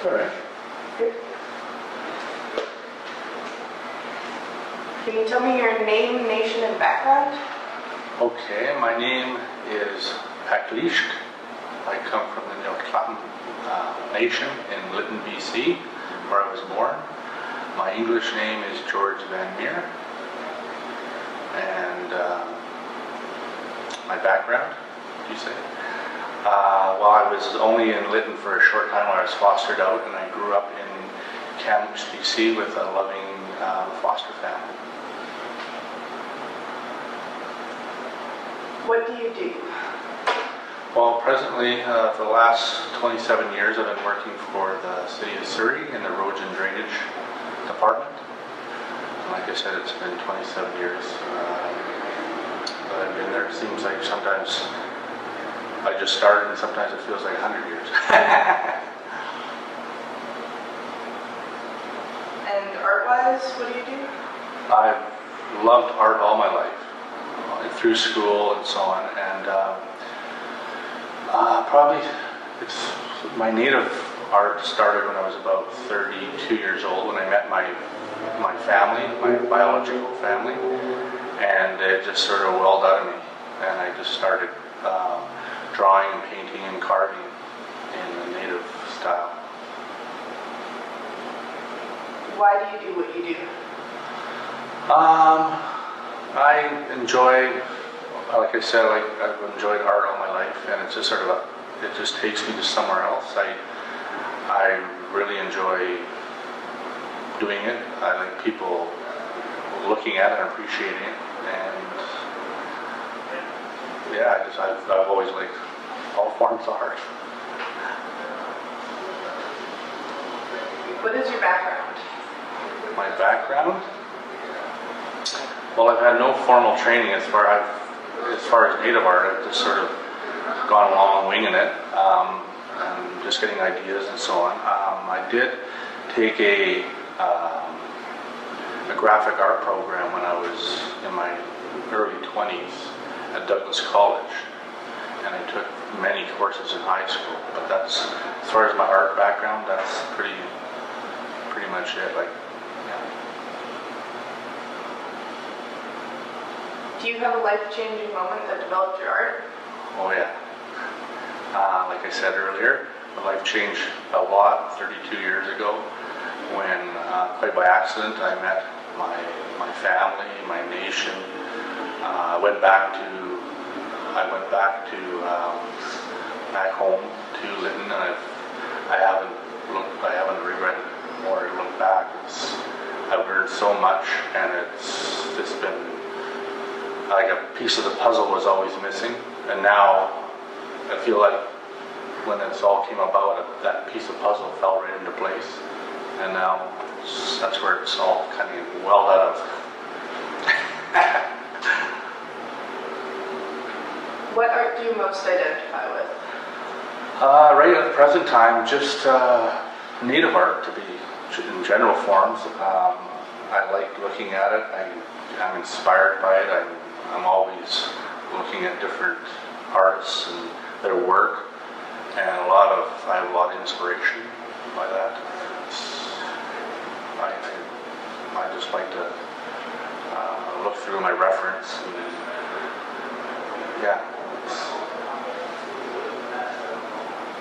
All right. Good. Can you tell me your name, nation, and background? Okay, my name is Paklishk. I come from the Nilkatan Nation in Lytton, BC, where I was born. My English name is George VanMeer. And my background, did you say? Well, I was only in Lytton for a short time when I was fostered out, and I grew up in Kamloops, BC with a loving foster family. What do you do? Well, presently, for the last 27 years, I've been working for the City of Surrey in the Roads and Drainage Department. And like I said, it's been 27 years that I've been there. It seems like sometimes I just started and sometimes it feels like 100 years. And art-wise, what do you do? I've loved art all my life, through school and so on, and probably my native art started when I was about 32 years old when I met my family, my biological family, and it just sort of welled out of me, and I just started drawing and painting and carving in the native style. Why do you do what you do? I enjoy, like I said, I've enjoyed art all my life, and it's just sort of it just takes me to somewhere else. I really enjoy doing it. I like people looking at it and appreciating it, and yeah, I've always liked all forms of art. What is your background? My background? Well, I've had no formal training as far as native art. I've just sort of gone along winging it, and just getting ideas and so on. I did take a graphic art program when I was in my early 20s at Douglas College, and I took many courses in high school. But that's, as far as my art background, that's pretty much it. Do you have a life-changing moment that developed your art? Oh yeah. Like I said earlier, my life changed a lot 32 years ago when, quite by accident, I met my family, my nation. I went back back home to Lytton, and I haven't regretted more to look back. I've learned so much, and it's just been like a piece of the puzzle was always missing, and now I feel like when it's all came about, that piece of puzzle fell right into place, and now that's where it's all kind of welled out of. What art do you most identify with? Right at the present time, just native art, to be in general forms. I like looking at it. I'm inspired by it. I'm always looking at different artists and their work, and I have a lot of inspiration by that. I just like to look through my reference, and yeah.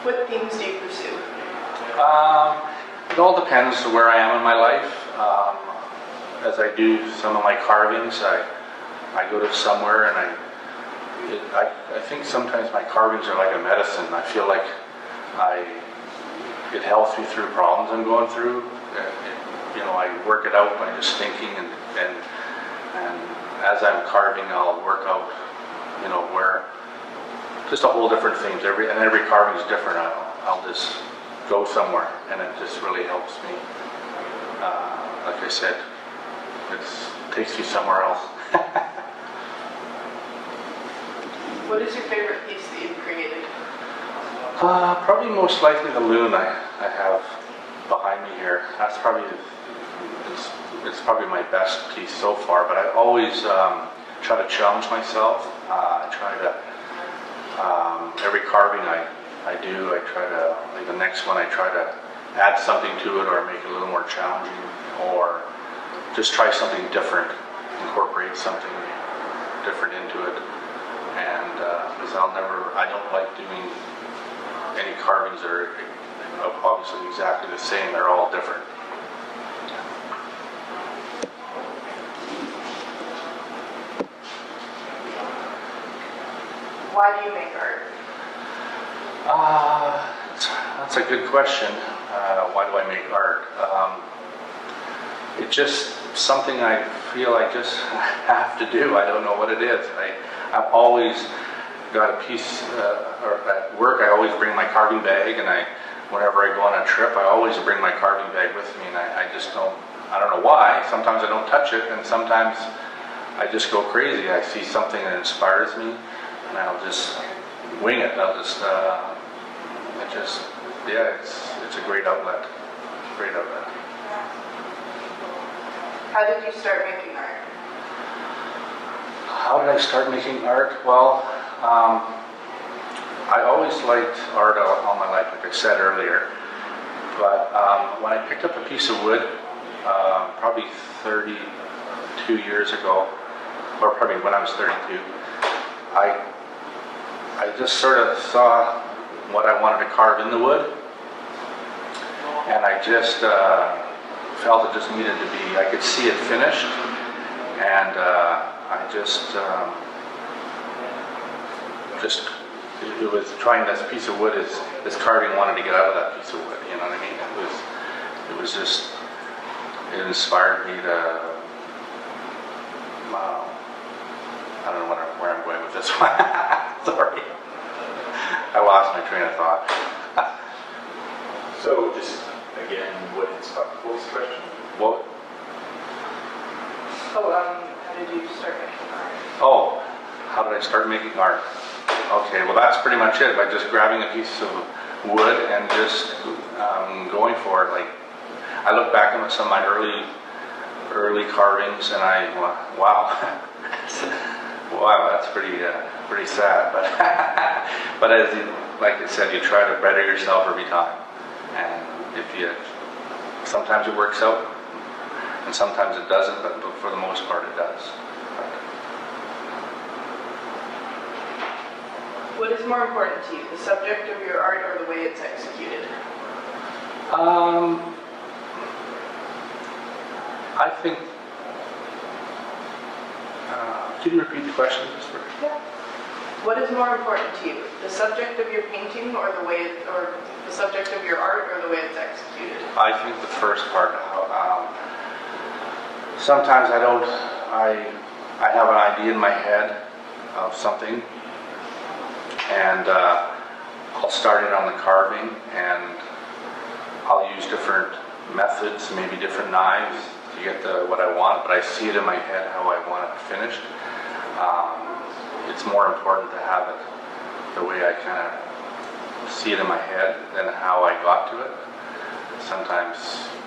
What themes do you pursue? It all depends where I am in my life. As I do some of my carvings, I go to somewhere, and I think sometimes my carvings are like a medicine. I feel like it helps me through problems I'm going through. I work it out by just thinking, and as I'm carving, I'll work out, where just a whole different things. Every carving is different. I'll just go somewhere, and it just really helps me. Like I said, it takes you somewhere else. What is your favorite piece that you've created? Probably most likely the loon I have behind me here. That's probably it's probably my best piece so far. But I always try to challenge myself. I try to every carving I do. I try to, like the next one, I try to add something to it or make it a little more challenging, or just try something different, incorporate something different into it. And because I don't like doing any carvings that are obviously exactly the same. They're all different. Why do you make art? That's a good question. Why do I make art? It's just something I feel I just have to do. I don't know what it is. I've always got a piece, or at work I always bring my carving bag, and whenever I go on a trip I always bring my carving bag with me, and I don't know why. Sometimes I don't touch it, and sometimes I just go crazy. I see something that inspires me, and I'll just wing it. It's a great outlet. Great outlet. How did you start making art? How did I start making art? Well, I always liked art all my life, like I said earlier. But when I picked up a piece of wood, probably 32 years ago, or probably when I was 32, I just sort of saw what I wanted to carve in the wood, and I just felt it just needed to be, I could see it finished, and I just it was trying this piece of wood, this carving wanted to get out of that piece of wood, you know what I mean? It was just, it inspired me to, I don't know where I'm going with this one. Sorry. I lost my train of thought. So, just again, what was the question? What? How did you start making art? Oh, how did I start making art? Okay, well that's pretty much it. By just grabbing a piece of wood and just going for it. Like, I look back on some of my early carvings, and wow. Wow, that's pretty sad, but but like I said, you try to better yourself every time, and sometimes it works out, and sometimes it doesn't, but for the most part it does. What is more important to you, the subject of your art or the way it's executed? I think. Can you repeat the question? Yeah. What is more important to you, the subject of your painting or or the subject of your art or the way it's executed? I think the first part. Sometimes I have an idea in my head of something, and I'll start it on the carving, and I'll use different methods, maybe different knives to get what I want, but I see it in my head how I want it finished. It's more important to have it the way I kind of see it in my head than how I got to it. Sometimes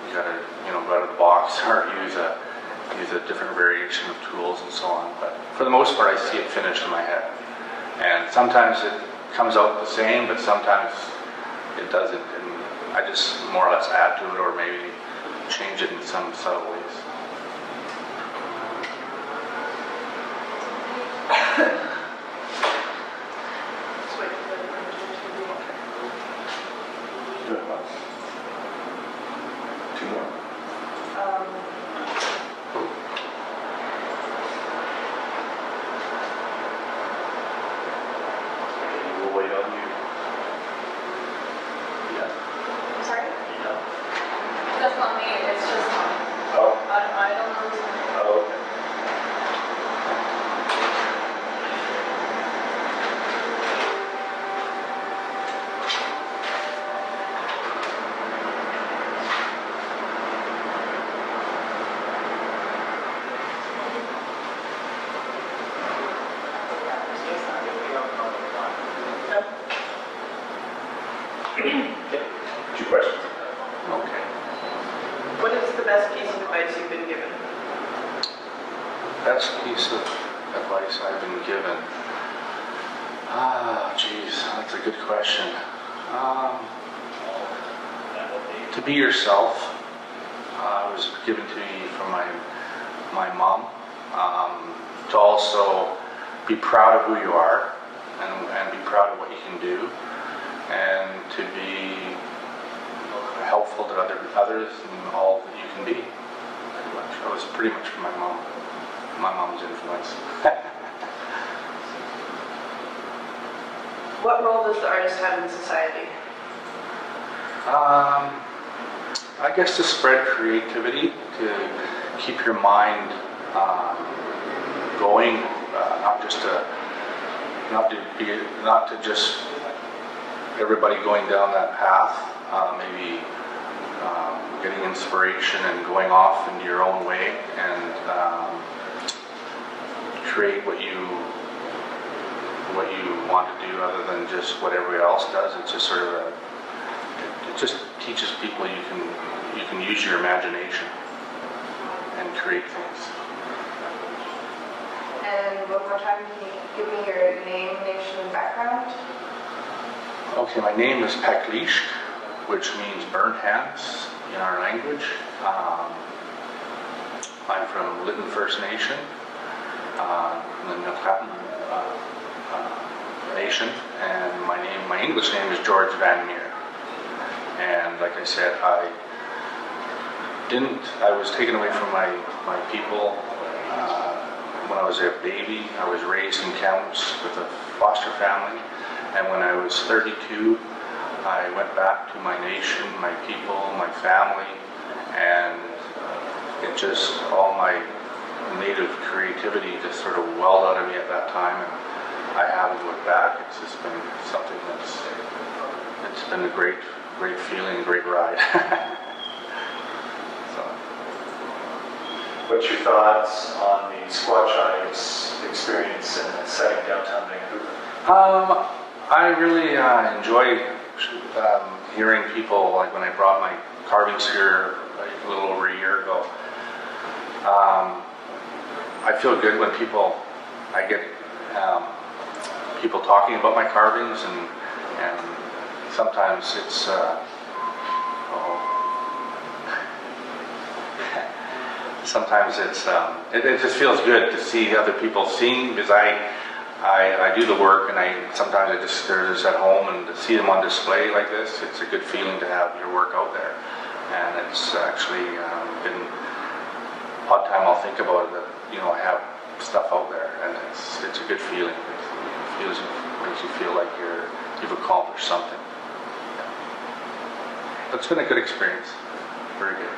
you gotta, go out of the box or use a different variation of tools and so on. But for the most part, I see it finished in my head. And sometimes it comes out the same, but sometimes it doesn't. And I just more or less add to it, or maybe change it in some subtle ways. Two more. We'll wait on you. Yeah. I'm sorry? Yeah. That's not me, it's just, Oh. I don't know who's name. Oh, okay. Okay. Two questions. Okay. What is the best piece of advice you've been given? Best piece of advice I've been given. Geez, that's a good question. to be yourself was given to me from my mom. To also be proud of who you are and be proud of what you can do, and to be helpful to others and all that you can be. Pretty much. That was pretty much from my mom's influence. What role does the artist have in society? I guess to spread creativity, to keep your mind going, not to just everybody going down that path. Maybe getting inspiration and going off in your own way and create what you want to do, other than just what everybody else does. It's just sort of it just teaches people you can use your imagination and create things. And one more time, can you give me your name, nation, and background? Okay, my name is Peklishk, which means burnt hands in our language. I'm from Lytton First Nation, the Nilhatan Nation, and my English name is George VanMeer. And like I said, I was taken away from my people when I was a baby. I was raised in Kamloops with a foster family, and when I was 32, I went back to my nation, my people, my family, and it just, all my native creativity just sort of welled out of me at that time, and I haven't looked back. It's just been something it's been a great feeling, great ride. So. What's your thoughts on the squat shotties experience in the setting downtown Vancouver? I really enjoy hearing people, like when I brought my carvings here like a little over a year ago. I feel good when I get people talking about my carvings, and sometimes it's it just feels good to see other people seeing, because I do the work, and sometimes they're just at home, and to see them on display like this, it's a good feeling to have your work out there. And it's actually been odd time I'll think about it, that I have stuff out there, and it's a good feeling. It makes you feel like you've accomplished something. But it's been a good experience. Very good.